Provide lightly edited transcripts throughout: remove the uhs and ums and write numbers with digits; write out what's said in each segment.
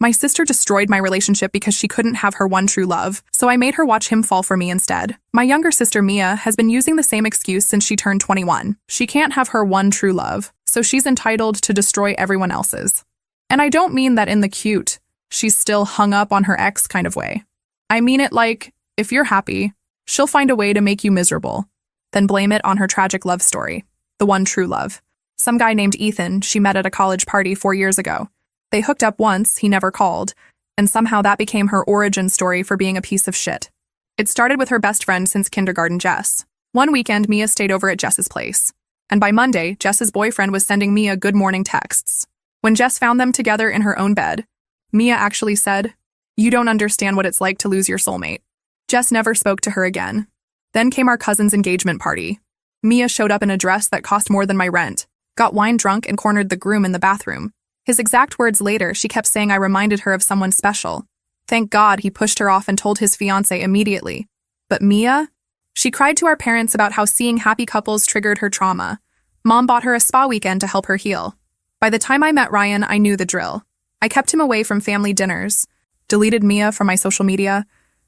My sister destroyed my relationship because she couldn't have her one true love, so I made her watch him fall for me instead. My younger sister Mia has been using the same excuse since she turned 21. She can't have her one true love, so she's entitled to destroy everyone else's. And I don't mean that in the cute, she's still hung up on her ex kind of way. I mean it like, if you're happy, she'll find a way to make you miserable, then blame it on her tragic love story, the one true love. Some guy named Ethan she met at a college party 4 years ago. They hooked up once, he never called, and somehow that became her origin story for being a piece of shit. It started with her best friend since kindergarten, Jess. One weekend, Mia stayed over at Jess's place, and by Monday, Jess's boyfriend was sending Mia good morning texts. When Jess found them together in her own bed, Mia actually said, "You don't understand what it's like to lose your soulmate." Jess never spoke to her again. Then came our cousin's engagement party. Mia showed up in a dress that cost more than my rent, got wine drunk and cornered the groom in the bathroom. His exact words later, she kept saying I reminded her of someone special. Thank God he pushed her off and told his fiancé immediately. But Mia? She cried to our parents about how seeing happy couples triggered her trauma. Mom bought her a spa weekend to help her heal. By the time I met Ryan, I knew the drill. I kept him away from family dinners, deleted Mia from my social media,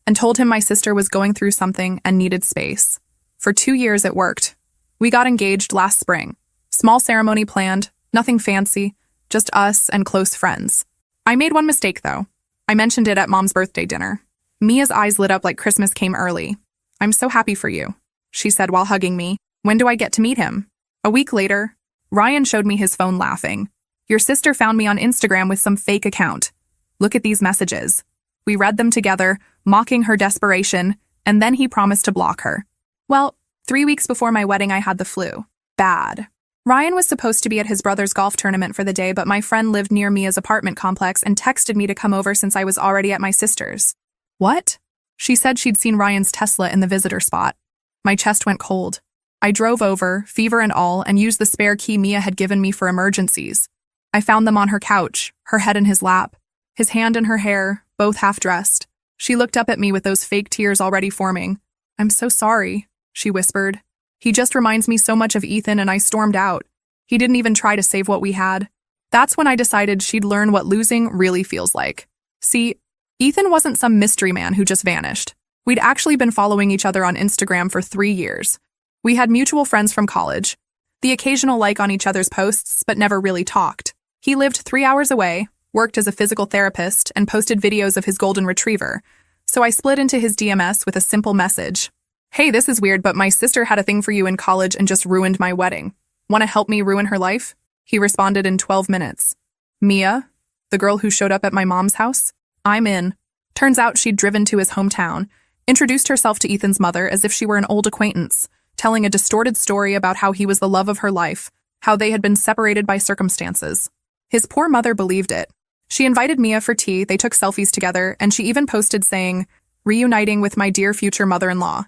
and told him my sister was going through something and needed space. For 2 years it worked. We got engaged last spring. Small ceremony planned, nothing fancy, just us and close friends. I made one mistake, though. I mentioned it at Mom's birthday dinner. Mia's eyes lit up like Christmas came early. "I'm so happy for you," she said while hugging me. "When do I get to meet him?" A week later, Ryan showed me his phone laughing. "Your sister found me on Instagram with some fake account. Look at these messages." We read them together, mocking her desperation, and then he promised to block her. Well, 3 weeks before my wedding, I had the flu. Bad. Ryan was supposed to be at his brother's golf tournament for the day, but my friend lived near Mia's apartment complex and texted me to come over since I was already at my sister's. What? She said she'd seen Ryan's Tesla in the visitor spot. My chest went cold. I drove over, fever and all, and used the spare key Mia had given me for emergencies. I found them on her couch, her head in his lap, his hand in her hair, both half-dressed. She looked up at me with those fake tears already forming. "I'm so sorry," she whispered. "He just reminds me so much of Ethan," and I stormed out. He didn't even try to save what we had. That's when I decided she'd learn what losing really feels like. See, Ethan wasn't some mystery man who just vanished. We'd actually been following each other on Instagram for 3 years. We had mutual friends from college, the occasional like on each other's posts, but never really talked. He lived 3 hours away, worked as a physical therapist, and posted videos of his golden retriever, so I slid into his DMs with a simple message. "Hey, this is weird, but my sister had a thing for you in college and just ruined my wedding. Want to help me ruin her life?" He responded in 12 minutes. "Mia, the girl who showed up at my mom's house? I'm in." Turns out she'd driven to his hometown, introduced herself to Ethan's mother as if she were an old acquaintance, telling a distorted story about how he was the love of her life, how they had been separated by circumstances. His poor mother believed it. She invited Mia for tea, they took selfies together, and she even posted saying, "Reuniting with my dear future mother-in-law."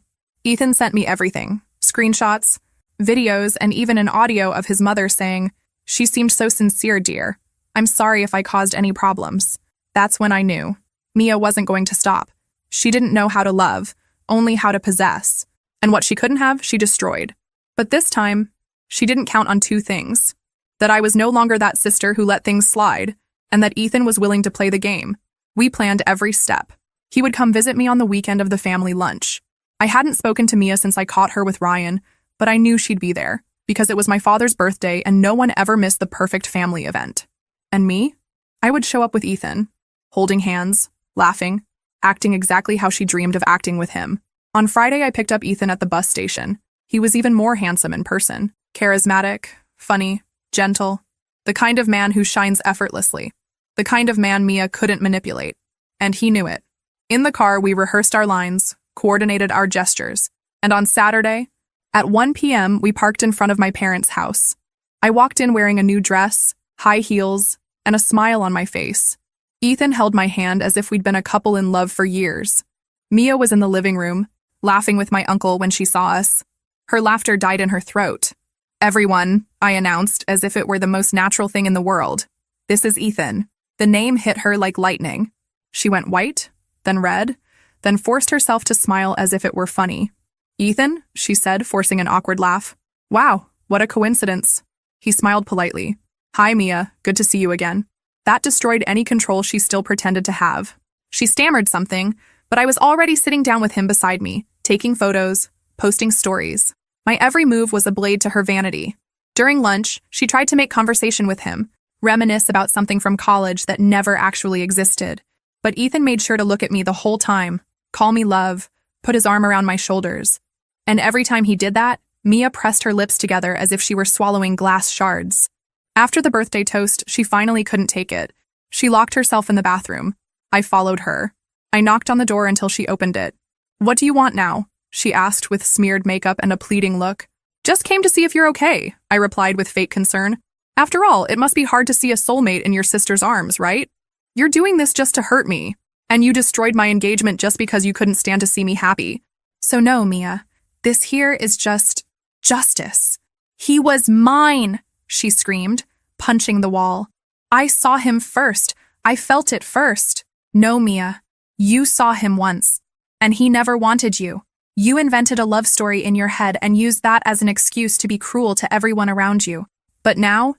Ethan sent me everything, screenshots, videos, and even an audio of his mother saying, "She seemed so sincere, dear. I'm sorry if I caused any problems." That's when I knew. Mia wasn't going to stop. She didn't know how to love, only how to possess. And what she couldn't have, she destroyed. But this time, she didn't count on 2 things. That I was no longer that sister who let things slide, and that Ethan was willing to play the game. We planned every step. He would come visit me on the weekend of the family lunch. I hadn't spoken to Mia since I caught her with Ryan, but I knew she'd be there, because it was my father's birthday and no one ever missed the perfect family event. And me? I would show up with Ethan, holding hands, laughing, acting exactly how she dreamed of acting with him. On Friday, I picked up Ethan at the bus station. He was even more handsome in person, charismatic, funny, gentle, the kind of man who shines effortlessly, the kind of man Mia couldn't manipulate. And he knew it. In the car, we rehearsed our lines, coordinated our gestures, and on Saturday, at 1 p.m., we parked in front of my parents' house. I walked in wearing a new dress, high heels, and a smile on my face. Ethan held my hand as if we'd been a couple in love for years. Mia was in the living room, laughing with my uncle when she saw us. Her laughter died in her throat. "Everyone," I announced, as if it were the most natural thing in the world. "This is Ethan." The name hit her like lightning. She went white, then red, then forced herself to smile as if it were funny. "Ethan," she said, forcing an awkward laugh. "Wow, what a coincidence." He smiled politely. "Hi, Mia. Good to see you again." That destroyed any control she still pretended to have. She stammered something, but I was already sitting down with him beside me, taking photos, posting stories. My every move was a blade to her vanity. During lunch, she tried to make conversation with him, reminisce about something from college that never actually existed. But Ethan made sure to look at me the whole time, call me love, put his arm around my shoulders. And every time he did that, Mia pressed her lips together as if she were swallowing glass shards. After the birthday toast, she finally couldn't take it. She locked herself in the bathroom. I followed her. I knocked on the door until she opened it. "What do you want now?" she asked with smeared makeup and a pleading look. "Just came to see if you're okay," I replied with fake concern. "After all, it must be hard to see a soulmate in your sister's arms, right? You're doing this just to hurt me, and you destroyed my engagement just because you couldn't stand to see me happy. So no, Mia, this here is just justice. He was mine," she screamed, punching the wall. "I saw him first. I felt it first." "No, Mia, you saw him once, and he never wanted you. You invented a love story in your head and used that as an excuse to be cruel to everyone around you. But now,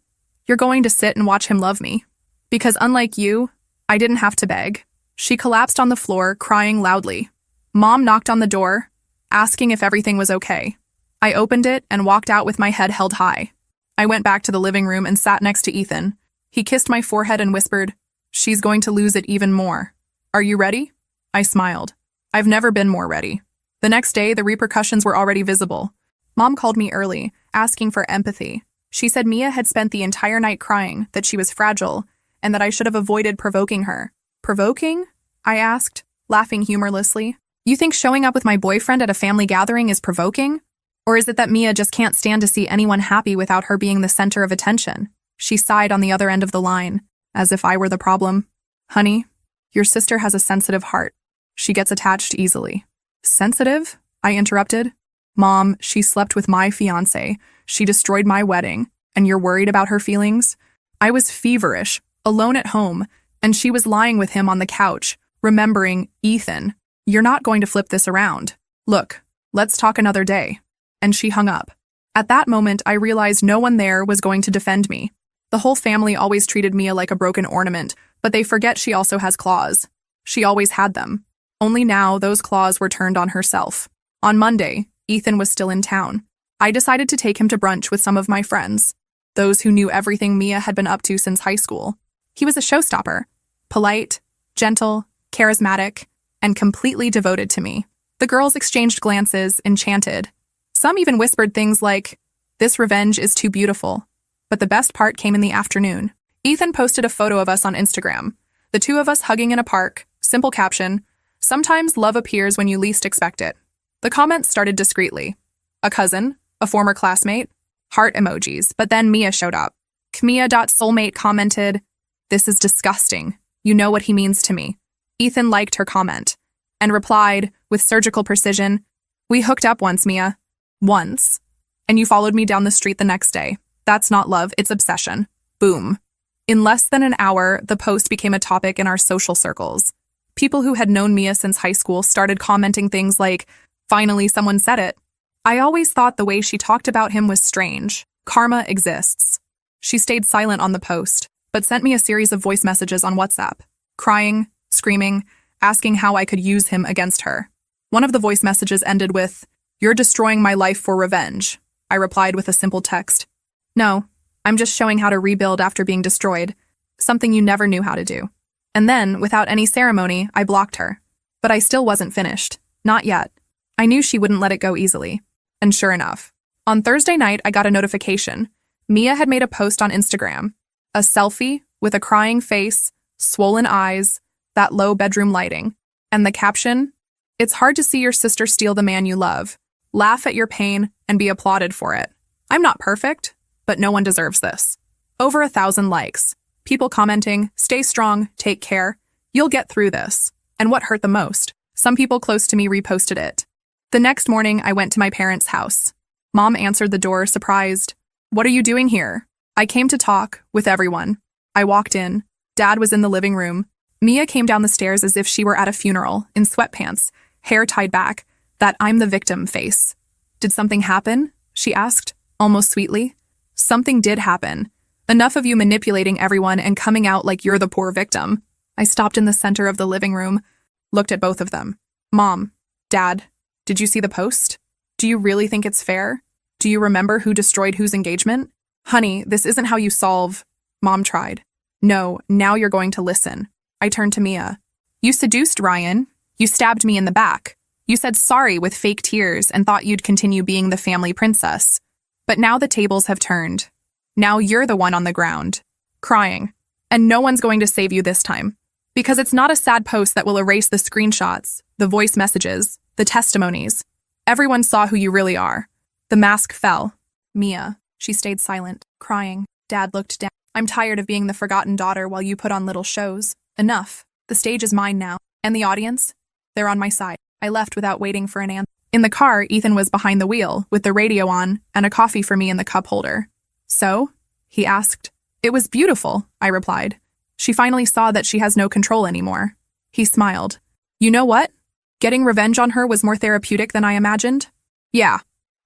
you're going to sit and watch him love me. Because unlike you, I didn't have to beg." She collapsed on the floor, crying loudly. Mom knocked on the door, asking if everything was okay. I opened it and walked out with my head held high. I went back to the living room and sat next to Ethan. He kissed my forehead and whispered, "She's going to lose it even more. Are you ready?" I smiled. I've never been more ready. The next day, the repercussions were already visible. Mom called me early, asking for empathy. She said Mia had spent the entire night crying, that she was fragile, and that I should have avoided provoking her. "Provoking?" I asked, laughing humorlessly. "You think showing up with my boyfriend at a family gathering is provoking? Or is it that Mia just can't stand to see anyone happy without her being the center of attention?" She sighed on the other end of the line, as if I were the problem. "Honey, your sister has a sensitive heart. She gets attached easily." "Sensitive?" I interrupted. "Mom, she slept with my fiancé. She destroyed my wedding. And you're worried about her feelings?" I was feverish, alone at home, and she was lying with him on the couch, remembering Ethan. "You're not going to flip this around. Look, let's talk another day." And she hung up. At that moment, I realized no one there was going to defend me. The whole family always treated Mia like a broken ornament, but they forget she also has claws. She always had them. Only now, those claws were turned on herself. On Monday, Ethan was still in town. I decided to take him to brunch with some of my friends, those who knew everything Mia had been up to since high school. He was a showstopper, polite, gentle, charismatic, and completely devoted to me. The girls exchanged glances, enchanted. Some even whispered things like, "This revenge is too beautiful." But the best part came in the afternoon. Ethan posted a photo of us on Instagram. The two of us hugging in a park, simple caption, "Sometimes love appears when you least expect it." The comments started discreetly. A cousin, a former classmate, heart emojis, but then Mia showed up. Kmia.soulmate commented, "This is disgusting. You know what he means to me." Ethan liked her comment and replied, with surgical precision, "We hooked up once, Mia. Once. And you followed me down the street the next day. That's not love, it's obsession." Boom. In less than an hour, the post became a topic in our social circles. People who had known Mia since high school started commenting things like, "Finally, someone said it." I always thought the way she talked about him was strange. Karma exists. She stayed silent on the post, but sent me a series of voice messages on WhatsApp, crying, screaming, asking how I could use him against her. One of the voice messages ended with, "You're destroying my life for revenge." I replied with a simple text, "No, I'm just showing how to rebuild after being destroyed, something you never knew how to do." And then, without any ceremony, I blocked her. But I still wasn't finished. Not yet. I knew she wouldn't let it go easily. And sure enough, on Thursday night, I got a notification. Mia had made a post on Instagram. A selfie with a crying face, swollen eyes, that low bedroom lighting. And the caption, "It's hard to see your sister steal the man you love. Laugh at your pain and be applauded for it. I'm not perfect, but no one deserves this." Over 1,000 likes. People commenting, "Stay strong, take care. You'll get through this." And what hurt the most? Some people close to me reposted it. The next morning, I went to my parents' house. Mom answered the door, surprised. "What are you doing here?" "I came to talk with everyone." I walked in. Dad was in the living room. Mia came down the stairs as if she were at a funeral, in sweatpants, hair tied back, that "I'm the victim" face. "Did something happen?" she asked, almost sweetly. Something did happen. Enough of you manipulating everyone and coming out like you're the poor victim. I stopped in the center of the living room, looked at both of them. Mom, Dad, did you see the post? Do you really think it's fair? Do you remember who destroyed whose engagement? Honey, this isn't how you solve. Mom tried. No, now you're going to listen. I turned to Mia. You seduced Ryan. You stabbed me in the back. You said sorry with fake tears and thought you'd continue being the family princess. But now the tables have turned. Now you're the one on the ground, crying. And no one's going to save you this time. Because it's not a sad post that will erase the screenshots, the voice messages, the testimonies. Everyone saw who you really are. The mask fell. Mia, she stayed silent, crying. Dad looked down. I'm tired of being the forgotten daughter while you put on little shows. Enough. The stage is mine now. And the audience? They're on my side. I left without waiting for an answer. In the car, Ethan was behind the wheel, with the radio on and a coffee for me in the cup holder. So? He asked. It was beautiful, I replied. She finally saw that she has no control anymore. He smiled. You know what? Getting revenge on her was more therapeutic than I imagined. Yeah.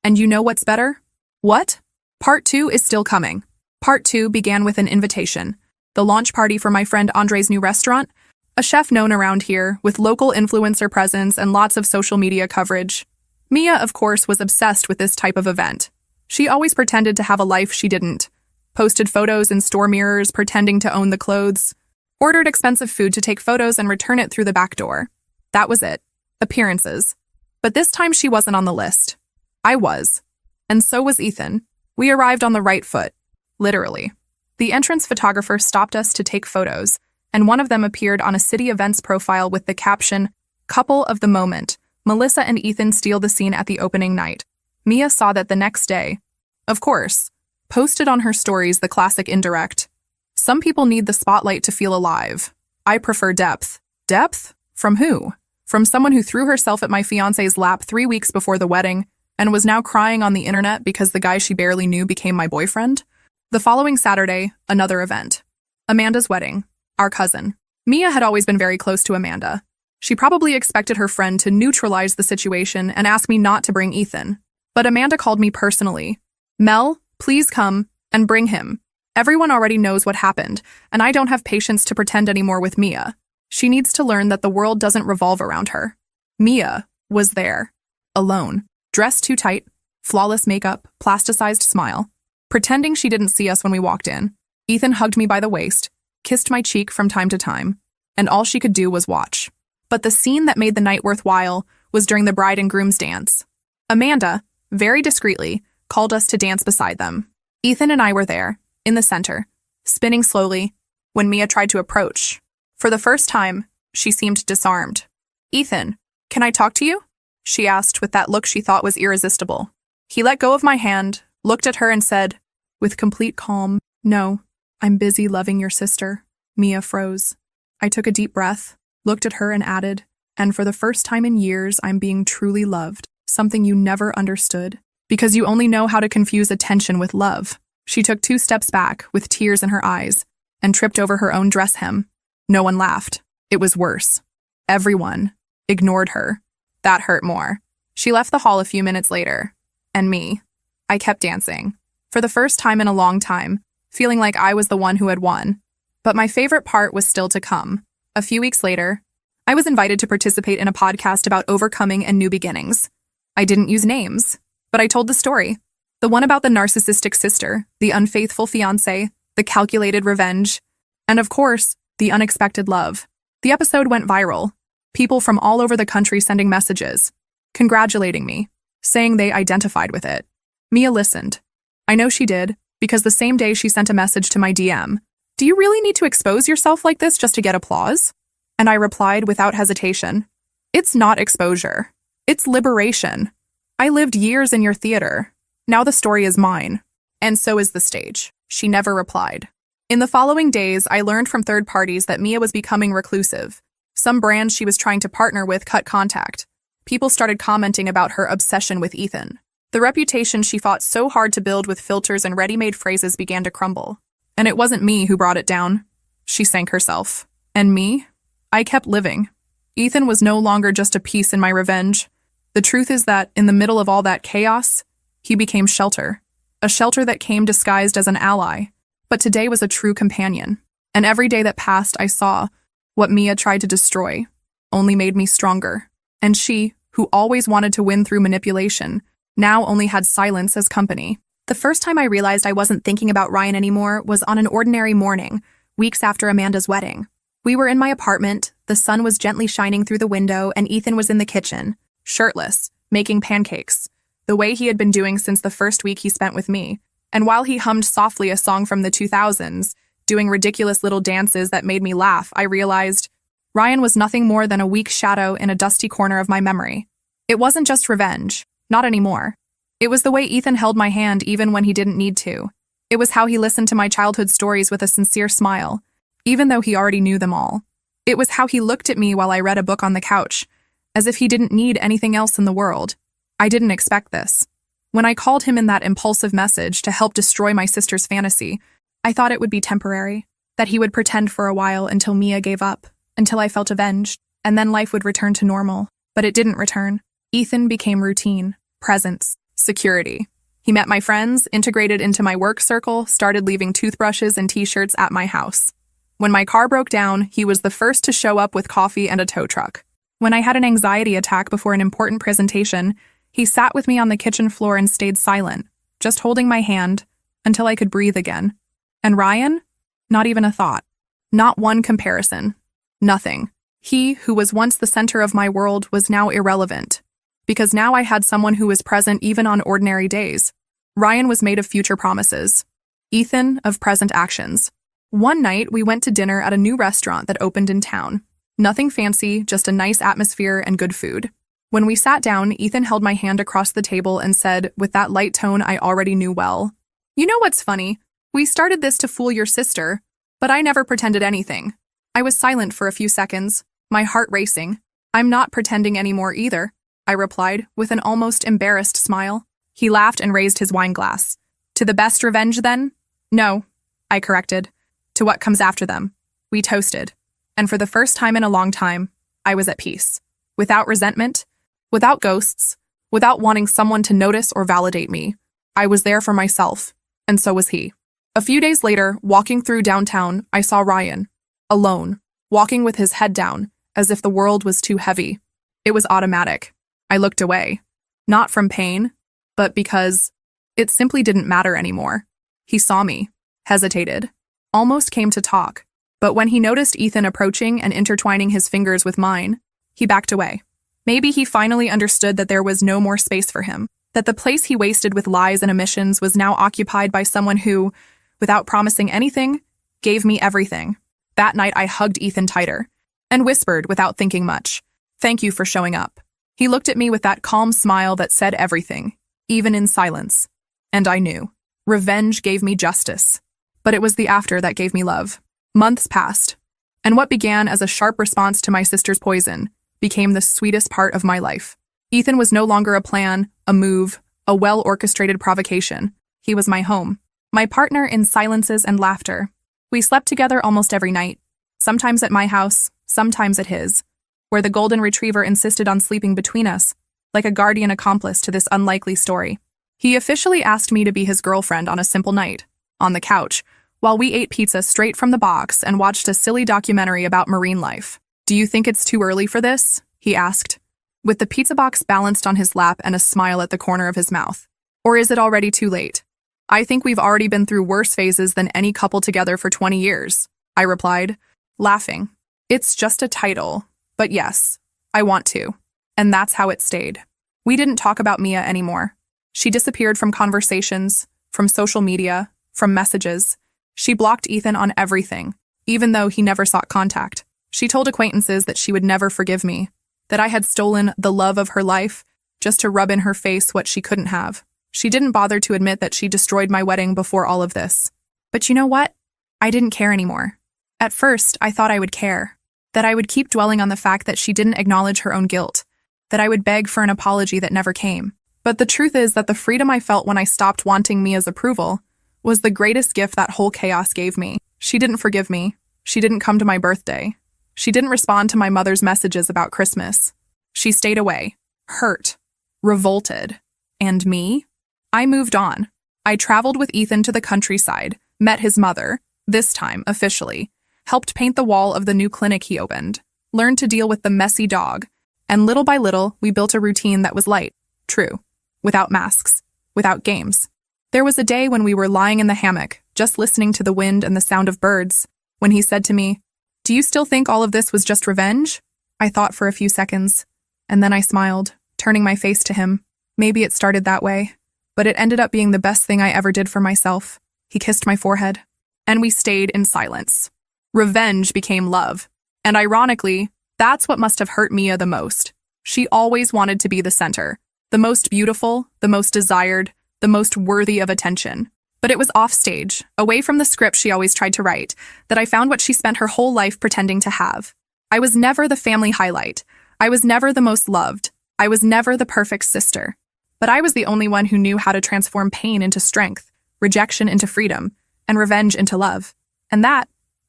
And you know what's better? What? Part 2 is still coming. Part 2 began with an invitation. The launch party for my friend Andre's new restaurant, a chef known around here, with local influencer presence and lots of social media coverage. Mia, of course, was obsessed with this type of event. She always pretended to have a life she didn't. Posted photos in store mirrors, pretending to own the clothes. Ordered expensive food to take photos and return it through the back door. That was it. Appearances. But this time she wasn't on the list. I was. And so was Ethan. We arrived on the right foot. Literally. The entrance photographer stopped us to take photos, and one of them appeared on a city events profile with the caption, Couple of the Moment. Melissa and Ethan steal the scene at the opening night. Mia saw that the next day. Of course. Posted on her stories the classic indirect. Some people need the spotlight to feel alive. I prefer depth. Depth? From who? From someone who threw herself at my fiancé's lap 3 weeks before the wedding and was now crying on the internet because the guy she barely knew became my boyfriend? The following Saturday, another event. Amanda's wedding. Our cousin. Mia had always been very close to Amanda. She probably expected her friend to neutralize the situation and ask me not to bring Ethan. But Amanda called me personally. Mel, please come and bring him. Everyone already knows what happened, and I don't have patience to pretend anymore with Mia. She needs to learn that the world doesn't revolve around her. Mia was there. Alone. Dressed too tight. Flawless makeup. Plasticized smile. Pretending she didn't see us when we walked in. Ethan hugged me by the waist, kissed my cheek from time to time, and all she could do was watch. But the scene that made the night worthwhile was during the bride and groom's dance. Amanda, very discreetly, called us to dance beside them. Ethan and I were there, in the center, spinning slowly, when Mia tried to approach. For the first time, she seemed disarmed. Ethan, can I talk to you? She asked with that look she thought was irresistible. He let go of my hand, looked at her and said, with complete calm, No, I'm busy loving your sister. Mia froze. I took a deep breath, looked at her and added, and for the first time in years, I'm being truly loved, something you never understood. Because you only know how to confuse attention with love. She took 2 steps back, with tears in her eyes, and tripped over her own dress hem. No one laughed. It was worse. Everyone ignored her. That hurt more. She left the hall a few minutes later. And me. I kept dancing. For the first time in a long time, feeling like I was the one who had won. But my favorite part was still to come. A few weeks later, I was invited to participate in a podcast about overcoming and new beginnings. I didn't use names. But I told the story. The one about the narcissistic sister, the unfaithful fiancé, the calculated revenge, and of course, the unexpected love. The episode went viral. People from all over the country sending messages, congratulating me, saying they identified with it. Mia listened. I know she did, because the same day she sent a message to my DM. Do you really need to expose yourself like this just to get applause? And I replied without hesitation. It's not exposure. It's liberation. I lived years in your theater. Now the story is mine. And so is the stage. She never replied. In the following days, I learned from third parties that Mia was becoming reclusive. Some brands she was trying to partner with cut contact. People started commenting about her obsession with Ethan. The reputation she fought so hard to build with filters and ready-made phrases began to crumble. And it wasn't me who brought it down. She sank herself. And me? I kept living. Ethan was no longer just a piece in my revenge. The truth is that, in the middle of all that chaos, he became shelter. A shelter that came disguised as an ally. But today was a true companion. And every day that passed, I saw what Mia tried to destroy only made me stronger. And she, who always wanted to win through manipulation, now only had silence as company. The first time I realized I wasn't thinking about Ryan anymore was on an ordinary morning, weeks after Amanda's wedding. We were in my apartment, the sun was gently shining through the window, and Ethan was in the kitchen, shirtless, making pancakes, the way he had been doing since the first week he spent with me. And while he hummed softly a song from the 2000s, doing ridiculous little dances that made me laugh, I realized Ryan was nothing more than a weak shadow in a dusty corner of my memory. It wasn't just revenge, not anymore. It was the way Ethan held my hand even when he didn't need to. It was how he listened to my childhood stories with a sincere smile, even though he already knew them all. It was how he looked at me while I read a book on the couch, as if he didn't need anything else in the world. I didn't expect this. When I called him in that impulsive message to help destroy my sister's fantasy, I thought it would be temporary, that he would pretend for a while until Mia gave up, until I felt avenged, and then life would return to normal. But it didn't return. Ethan became routine, presence, security. He met my friends, integrated into my work circle, started leaving toothbrushes and t-shirts at my house. When my car broke down, he was the first to show up with coffee and a tow truck. When I had an anxiety attack before an important presentation, he sat with me on the kitchen floor and stayed silent, just holding my hand until I could breathe again. And Ryan? Not even a thought. Not one comparison. Nothing. He, who was once the center of my world, was now irrelevant. Because now I had someone who was present even on ordinary days. Ryan was made of future promises. Ethan, of present actions. One night, we went to dinner at a new restaurant that opened in town. Nothing fancy, just a nice atmosphere and good food. When we sat down, Ethan held my hand across the table and said, with that light tone I already knew well, "You know what's funny? We started this to fool your sister, but I never pretended anything." I was silent for a few seconds, my heart racing. "I'm not pretending anymore either," I replied, with an almost embarrassed smile. He laughed and raised his wine glass. "To the best revenge, then?" "No," I corrected. "To what comes after them." We toasted. And for the first time in a long time, I was at peace. Without resentment, without ghosts, without wanting someone to notice or validate me. I was there for myself, and so was he. A few days later, walking through downtown, I saw Ryan, alone, walking with his head down, as if the world was too heavy. It was automatic. I looked away. Not from pain, but because it simply didn't matter anymore. He saw me, hesitated, almost came to talk, but when he noticed Ethan approaching and intertwining his fingers with mine, he backed away. Maybe he finally understood that there was no more space for him, that the place he wasted with lies and omissions was now occupied by someone who, without promising anything, gave me everything. That night I hugged Ethan tighter and whispered without thinking much, "Thank you for showing up." He looked at me with that calm smile that said everything, even in silence. And I knew. Revenge gave me justice. But it was the after that gave me love. Months passed, and what began as a sharp response to my sister's poison became the sweetest part of my life. Ethan was no longer a plan, a move, a well-orchestrated provocation. He was my home, my partner in silences and laughter. We slept together almost every night, sometimes at my house, sometimes at his, where the golden retriever insisted on sleeping between us, like a guardian accomplice to this unlikely story. He officially asked me to be his girlfriend on a simple night, on the couch, while we ate pizza straight from the box and watched a silly documentary about marine life. "Do you think it's too early for this?" he asked, with the pizza box balanced on his lap and a smile at the corner of his mouth. "Or is it already too late?" "I think we've already been through worse phases than any couple together for 20 years, I replied, laughing. "It's just a title, but yes, I want to." And that's how it stayed. We didn't talk about Mia anymore. She disappeared from conversations, from social media, from messages. She blocked Ethan on everything, even though he never sought contact. She told acquaintances that she would never forgive me, that I had stolen the love of her life just to rub in her face what she couldn't have. She didn't bother to admit that she destroyed my wedding before all of this. But you know what? I didn't care anymore. At first, I thought I would care, that I would keep dwelling on the fact that she didn't acknowledge her own guilt, that I would beg for an apology that never came. But the truth is that the freedom I felt when I stopped wanting Mia's approval was the greatest gift that whole chaos gave me. She didn't forgive me. She didn't come to my birthday. She didn't respond to my mother's messages about Christmas. She stayed away, hurt, revolted. And me? I moved on. I traveled with Ethan to the countryside, met his mother, this time officially, helped paint the wall of the new clinic he opened, learned to deal with the messy dog, and little by little, we built a routine that was light, true, without masks, without games. There was a day when we were lying in the hammock, just listening to the wind and the sound of birds, when he said to me, "Do you still think all of this was just revenge?" I thought for a few seconds, and then I smiled, turning my face to him. Maybe it started that way, but it ended up being the best thing I ever did for myself. He kissed my forehead, and we stayed in silence. Revenge became love, and ironically, that's what must have hurt Mia the most. She always wanted to be the center, the most beautiful, the most desired, the most worthy of attention. But it was offstage, away from the script she always tried to write, that I found what she spent her whole life pretending to have. I was never the family highlight. I was never the most loved. I was never the perfect sister. But I was the only one who knew how to transform pain into strength, rejection into freedom, and revenge into love. And that,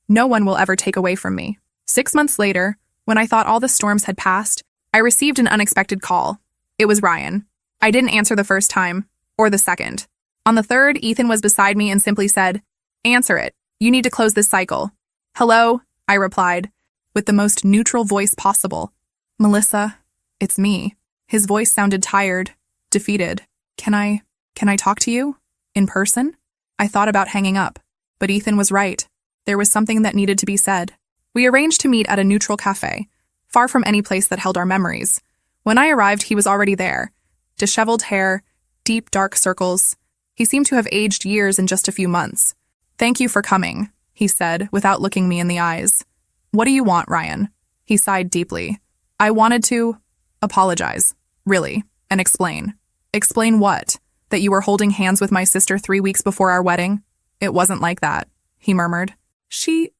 no one will ever take away from me. 6 months later, when I thought all the storms had passed, I received an unexpected call. It was Ryan. I didn't answer the first time, or the second. On the third, Ethan was beside me and simply said, "Answer it. You need to close this cycle." "Hello," I replied, with the most neutral voice possible. "Melissa, it's me." His voice sounded tired, defeated. Can I talk to you? In person?" I thought about hanging up, but Ethan was right. There was something that needed to be said. We arranged to meet at a neutral cafe, far from any place that held our memories. When I arrived, he was already there. Disheveled hair, deep dark circles. He seemed to have aged years in just a few months. "Thank you for coming," he said, without looking me in the eyes. "What do you want, Ryan?" He sighed deeply. "I wanted to apologize, really, and explain." "Explain what? That you were holding hands with my sister 3 weeks before our wedding?" "It wasn't like that," he murmured. She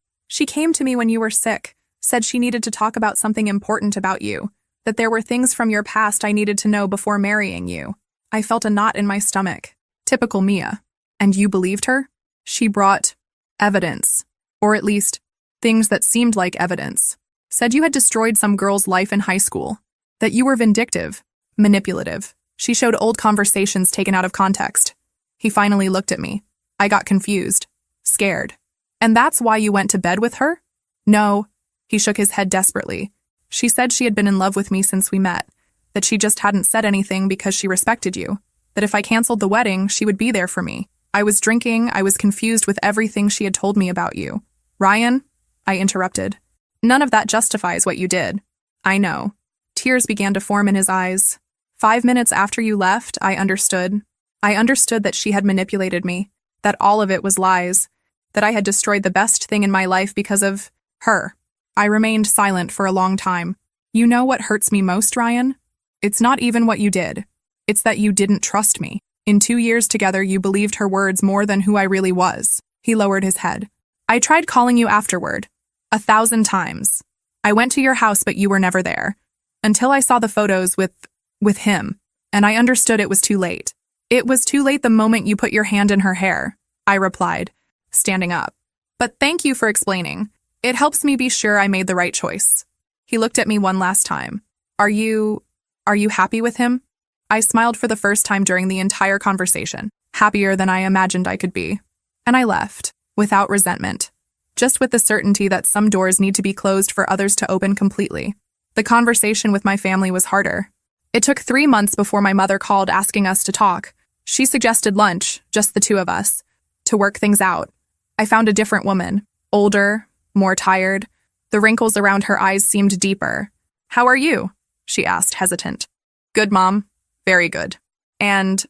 came to me when you were sick, said she needed to talk about something important about you, that there were things from your past I needed to know before marrying you." I felt a knot in my stomach. Typical Mia. "And you believed her?" "She brought evidence, or at least things that seemed like evidence. Said you had destroyed some girl's life in high school, that you were vindictive, manipulative. She showed old conversations taken out of context." He finally looked at me. I got confused, scared. "And that's why you went to bed with her?" "No." He shook his head desperately. "She said she had been in love with me since we met, that she just hadn't said anything because she respected you, that if I canceled the wedding, she would be there for me. I was drinking, I was confused with everything she had told me about you." "Ryan," I interrupted, "none of that justifies what you did." "I know." Tears began to form in his eyes. 5 minutes after you left, I understood. I understood that she had manipulated me, that all of it was lies, that I had destroyed the best thing in my life because of her. I remained silent for a long time. "You know what hurts me most, Ryan? It's not even what you did. It's that you didn't trust me. In 2 years together, you believed her words more than who I really was." He lowered his head. "I tried calling you afterward. 1,000 times. I went to your house, but you were never there. Until I saw the photos with him, and I understood it was too late." "It was too late the moment you put your hand in her hair," I replied, standing up. "But thank you for explaining. It helps me be sure I made the right choice." He looked at me one last time. Are you happy with him?" I smiled for the first time during the entire conversation, happier than I imagined I could be. And I left, without resentment, just with the certainty that some doors need to be closed for others to open completely. The conversation with my family was harder. It took 3 months before my mother called asking us to talk. She suggested lunch, just the two of us, to work things out. I found a different woman, older, more tired. The wrinkles around her eyes seemed deeper. "How are you?" she asked, hesitant. "Good, Mom. Very good." "And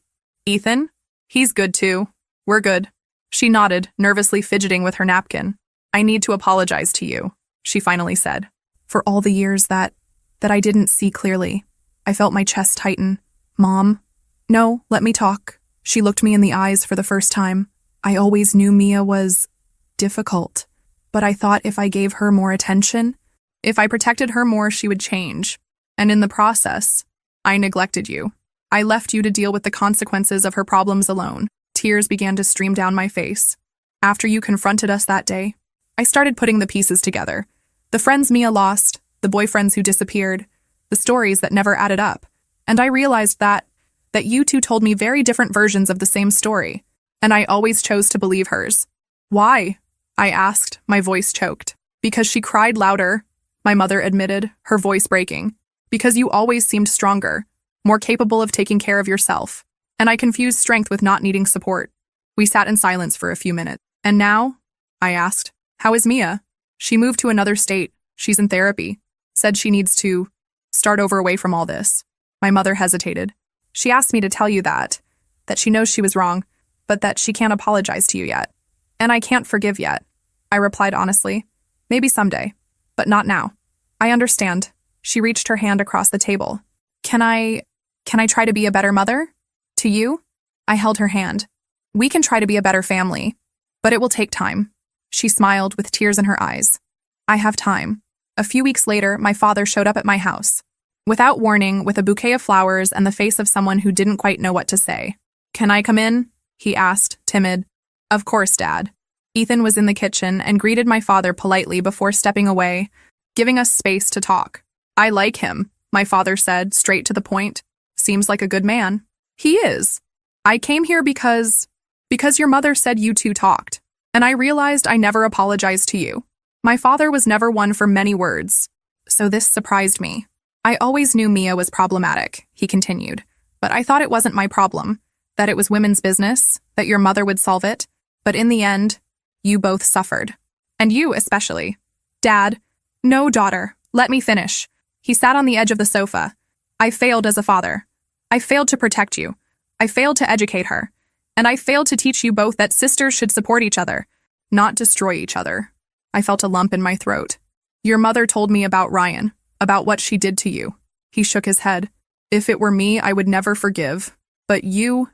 Ethan?" "He's good too. We're good." She nodded, nervously fidgeting with her napkin. "I need to apologize to you," she finally said, "for all the years that I didn't see clearly." I felt my chest tighten. "Mom?" "No, let me talk." She looked me in the eyes for the first time. "I always knew Mia was difficult, but I thought if I gave her more attention, if I protected her more, she would change. And in the process, I neglected you. I left you to deal with the consequences of her problems alone." Tears began to stream down my face. "After you confronted us that day, I started putting the pieces together. The friends Mia lost, the boyfriends who disappeared, the stories that never added up. And I realized that you two told me very different versions of the same story, and I always chose to believe hers. Why? I asked, my voice choked. Because she cried louder, my mother admitted, her voice breaking. Because you always seemed stronger, more capable of taking care of yourself. And I confused strength with not needing support. We sat in silence for a few minutes. And now? I asked. How is Mia? She moved to another state. She's in therapy. Said she needs to start over away from all this. My mother hesitated. She asked me to tell you that she knows she was wrong, but that she can't apologize to you yet. And I can't forgive yet. I replied honestly. Maybe someday, but not now. I understand. She reached her hand across the table. Can I try to be a better mother? To you? I held her hand. We can try to be a better family, but it will take time. She smiled with tears in her eyes. I have time. A few weeks later, my father showed up at my house. Without warning, with a bouquet of flowers and the face of someone who didn't quite know what to say. Can I come in? He asked, timid. Of course, Dad. Ethan was in the kitchen and greeted my father politely before stepping away, giving us space to talk. I like him, my father said, straight to the point. Seems like a good man. He is. I came here because your mother said you two talked, and I realized I never apologized to you. My father was never one for many words, so this surprised me. I always knew Mia was problematic, he continued, but I thought it wasn't my problem, that it was women's business, that your mother would solve it, but in the end, you both suffered. And you especially. Dad, no, daughter, let me finish. He sat on the edge of the sofa. I failed as a father. I failed to protect you. I failed to educate her. And I failed to teach you both that sisters should support each other, not destroy each other. I felt a lump in my throat. Your mother told me about Ryan, about what she did to you. He shook his head. If it were me, I would never forgive. But you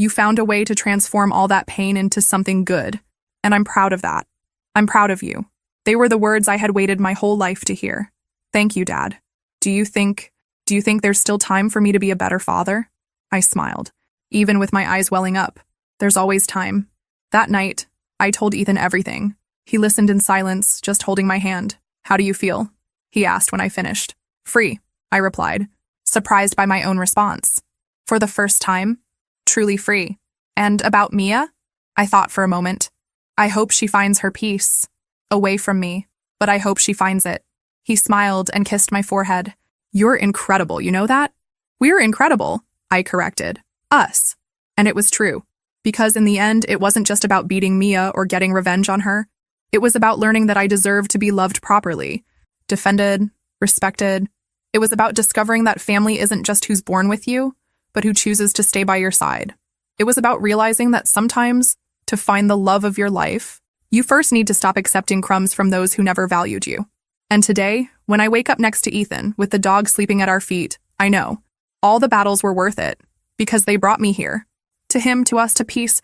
found a way to transform all that pain into something good. And I'm proud of that. I'm proud of you. They were the words I had waited my whole life to hear. Thank you, Dad. Do you think there's still time for me to be a better father? I smiled, even with my eyes welling up. There's always time. That night, I told Ethan everything. He listened in silence, just holding my hand. How do you feel? He asked when I finished. Free, I replied, surprised by my own response. For the first time, truly free. And about Mia? I thought for a moment. I hope she finds her peace. Away from me, but I hope she finds it. He smiled and kissed my forehead. You're incredible, you know that? We're incredible, I corrected. Us. And it was true. Because in the end, it wasn't just about beating Mia or getting revenge on her. It was about learning that I deserved to be loved properly, defended, respected. It was about discovering that family isn't just who's born with you, but who chooses to stay by your side. It was about realizing that sometimes, to find the love of your life, you first need to stop accepting crumbs from those who never valued you. And today, when I wake up next to Ethan, with the dog sleeping at our feet, I know all the battles were worth it, because they brought me here. To him, to us, to peace,